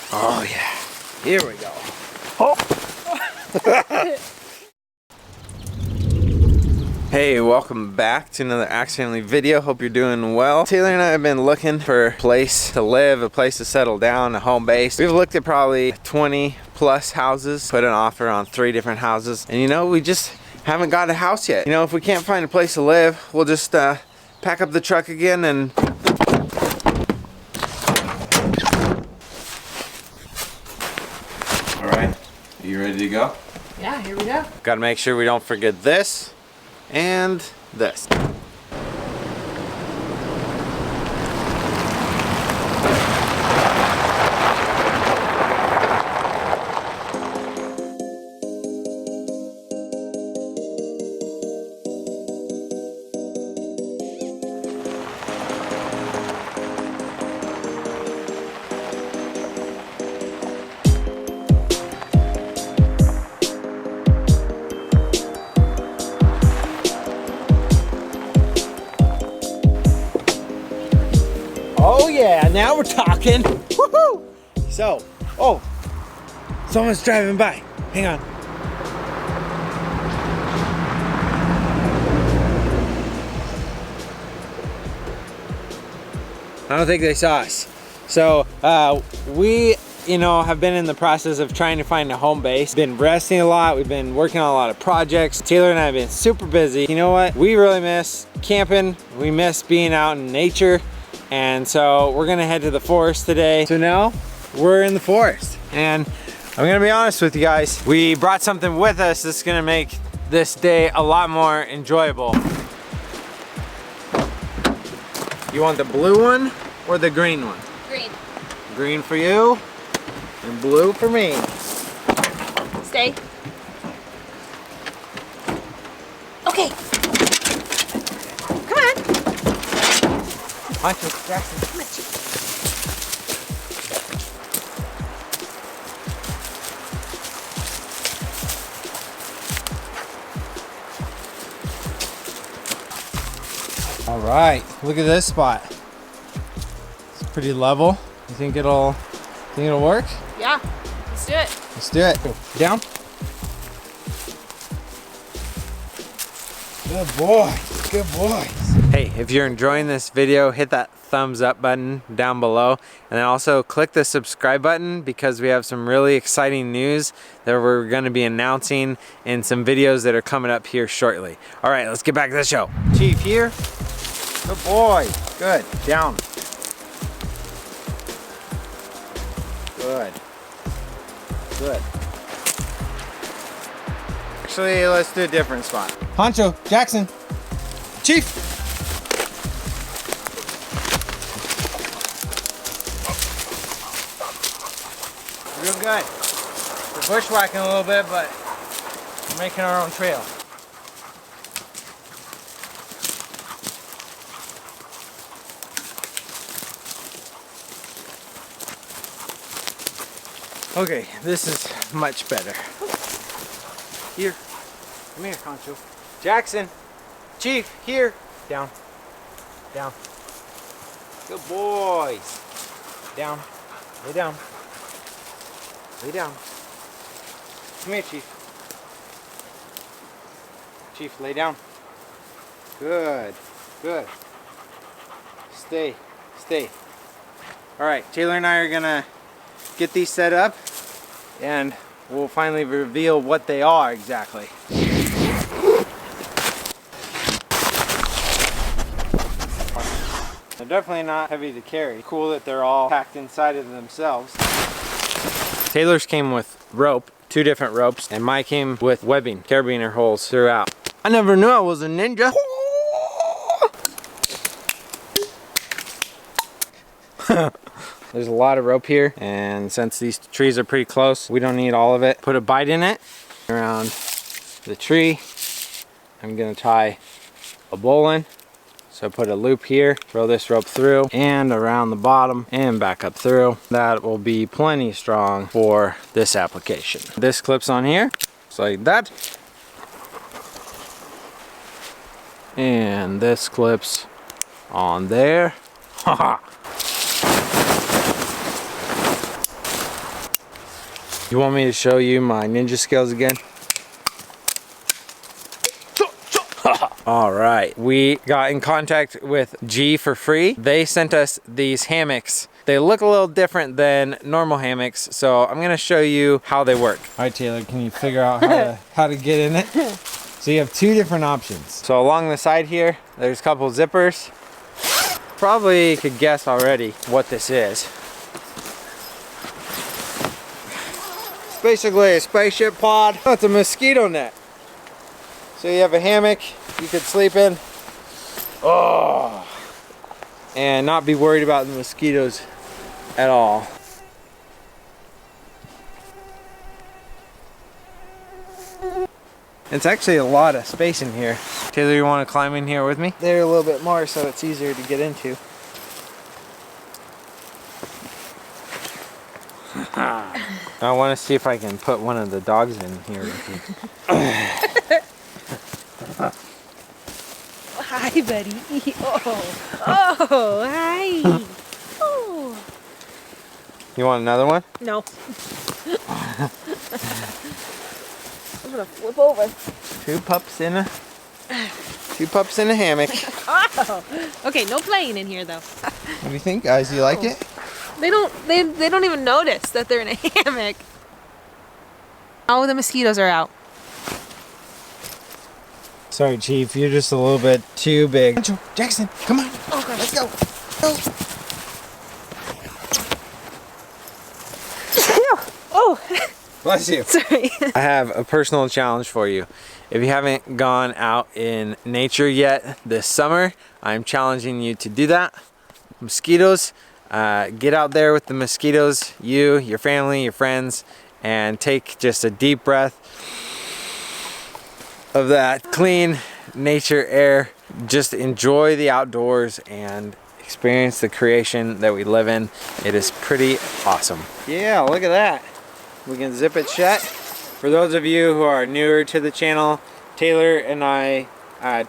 Oh yeah, here we go. Oh. Hey, welcome back to another accidentally video. Hope you're doing well. Taylor and I have been looking for a place to live, a place to settle down, a home base. We've looked at probably 20 plus houses, put an offer on 3 different houses, and you know, we just haven't got a house yet. You know, if we can't find a place to live, we'll just pack up the truck again and you ready to go? Yeah, here we go. Gotta make sure we don't forget this and this. Oh yeah, now we're talking. Woohoo! So, oh, someone's driving by. Hang on. I don't think they saw us. So, we, have been in the process of trying to find a home base. Been resting a lot. We've been working on a lot of projects. Taylor and I have been super busy. You know what? We really miss camping. We miss being out in nature. And so we're gonna head to the forest today. So now we're in the forest. And I'm gonna be honest with you guys, we brought something with us that's gonna make this day a lot more enjoyable. You want the blue one or the green one? Green. Green for you and blue for me. Stay. Okay. Come on. Watch it, Jackson. Come on, Chief. All right, look at this spot. It's pretty level. You think it'll work? Yeah, let's do it. Let's do it. Go down. Good boy, good boys. Hey, if you're enjoying this video, hit that thumbs up button down below, and then also click the subscribe button because we have some really exciting news that we're going to be announcing in some videos that are coming up here shortly. All right, let's get back to the show. Chief here. Good boy. Good. Down. Good. Good. Actually, let's do a different spot. Honcho, Jackson, Chief. Real good. We're bushwhacking a little bit, but we're making our own trail. Okay, this is much better. Here. Come here, Concho. Jackson. Chief, here. Down. Down. Good boys. Down. Lay down. Lay down. Come here, Chief. Chief, lay down. Good. Good. Stay. Stay. Alright, Taylor and I are gonna get these set up and we'll finally reveal what they are exactly. They're definitely not heavy to carry. Cool that they're all packed inside of themselves. Taylor's came with rope, 2 different ropes, and mine came with webbing, carabiner holes throughout. I never knew I was a ninja. There's a lot of rope here, and since these trees are pretty close, we don't need all of it. Put a bite in it around the tree. I'm gonna tie a bowline. So put a loop here, throw this rope through and around the bottom and back up through. That will be plenty strong for this application. This clips on here, just like that. And this clips on there. You want me to show you my ninja skills again? All right, we got in contact with G for free. They sent us these hammocks. They look a little different than normal hammocks, so I'm gonna show you how they work. All right, Taylor, can you figure out how to get in it? So you have two different options. So along the side here, there's a couple zippers. Probably could guess already what this is. It's basically a spaceship pod. Oh, it's a mosquito net. So you have a hammock you could sleep in. Oh, and not be worried about the mosquitoes at all. It's actually a lot of space in here. Taylor, you want to climb in here with me? There a little bit more so it's easier to get into. I want to see if I can put one of the dogs in here with you. Hi, buddy. Oh, hi. Oh. You want another one? No. I'm gonna flip over. Two pups in a hammock. Oh. Okay, no playing in here though. What do you think, guys? You like it? They don't even notice that they're in a hammock. Oh, the mosquitoes are out. Sorry, Chief. You're just a little bit too big. Jackson, come on. Oh, God. Let's go. Go. Oh. Bless you. Sorry. I have a personal challenge for you. If you haven't gone out in nature yet this summer, I'm challenging you to do that. Mosquitoes, get out there with the mosquitoes, you, your family, your friends, and take just a deep breath of that clean nature air. Just enjoy the outdoors and experience the creation that we live in. It is pretty awesome. Yeah, look at that. We can zip it shut. For those of you who are newer to the channel, Taylor and I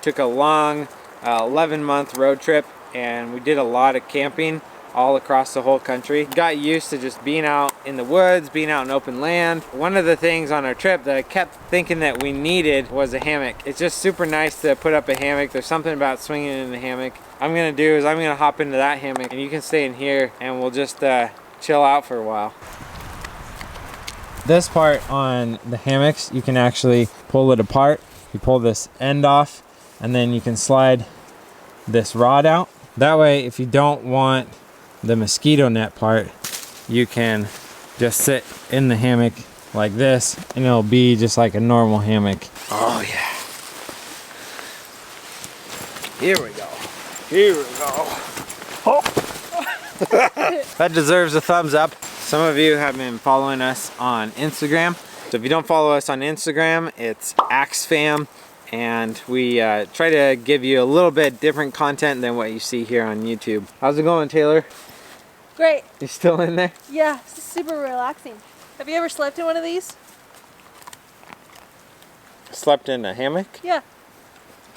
took a long 11-month road trip, and we did a lot of camping all across the whole country. Got used to just being out in the woods, being out in open land. One of the things on our trip that I kept thinking that we needed was a hammock. It's just super nice to put up a hammock. There's something about swinging in a hammock. I'm gonna do is I'm gonna hop into that hammock and you can stay in here and we'll just chill out for a while. This part on the hammocks, you can actually pull it apart. You pull this end off and then you can slide this rod out. That way, if you don't want the mosquito net part, you can just sit in the hammock like this and it'll be just like a normal hammock. Oh yeah. Here we go. Here we go. Oh. That deserves a thumbs up. Some of you have been following us on Instagram. So if you don't follow us on Instagram, it's AxeFam. And we try to give you a little bit different content than what you see here on YouTube. How's it going, Taylor? Great. You still in there? Yeah, it's super relaxing. Have you ever slept in one of these? Slept in a hammock? Yeah.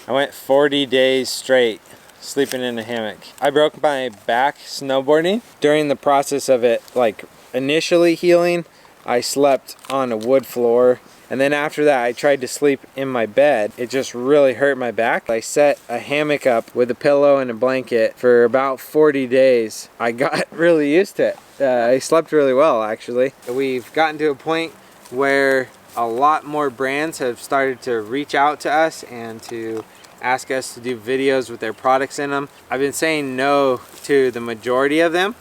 I went 40 days straight sleeping in a hammock. I broke my back snowboarding. During the process of it, like initially healing, I slept on a wood floor. And then after that, I tried to sleep in my bed. It just really hurt my back. I set a hammock up with a pillow and a blanket for about 40 days. I got really used to it. I slept really well, actually. We've gotten to a point where a lot more brands have started to reach out to us and to ask us to do videos with their products in them. I've been saying no to the majority of them,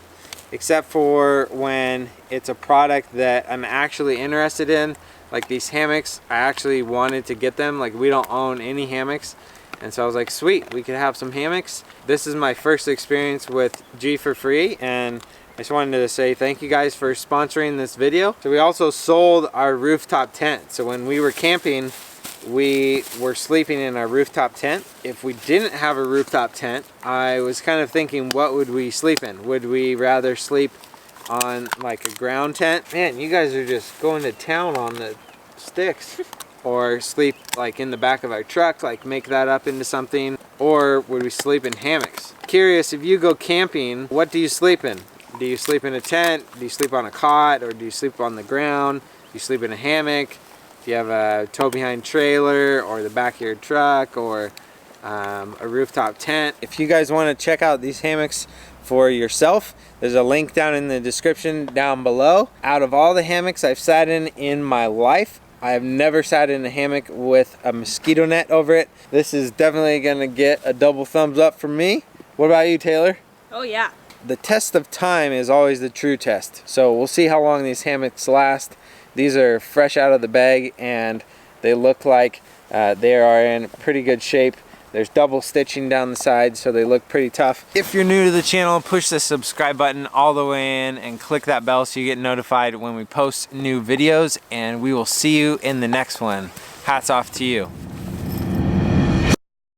except for when it's a product that I'm actually interested in. Like these hammocks, I actually wanted to get them. Like we don't own any hammocks. And so I was like, sweet, we could have some hammocks. This is my first experience with G for free. And I just wanted to say thank you guys for sponsoring this video. So we also sold our rooftop tent. So when we were camping, we were sleeping in our rooftop tent. If we didn't have a rooftop tent, I was kind of thinking, what would we sleep in? Would we rather sleep on like a ground tent? Man, you guys are just going to town on the sticks. Or sleep like in the back of our truck, like make that up into something. Or would we sleep in hammocks? Curious, if you go camping, what do you sleep in? Do you sleep in a tent? Do you sleep on a cot? Or do you sleep on the ground? Do you sleep in a hammock? Do you have a tow behind trailer or the back of your truck or a rooftop tent? If you guys want to check out these hammocks for yourself, there's a link down in the description down below. Out of all the hammocks I've sat in my life, I have never sat in a hammock with a mosquito net over it. This is definitely gonna get a double thumbs up from me. What about you, Taylor? Oh yeah. The test of time is always the true test. So we'll see how long these hammocks last. These are fresh out of the bag and they look like they are in pretty good shape. There's double stitching down the sides, so they look pretty tough. If you're new to the channel, push the subscribe button all the way in and click that bell so you get notified when we post new videos, and we will see you in the next one. Hats off to you.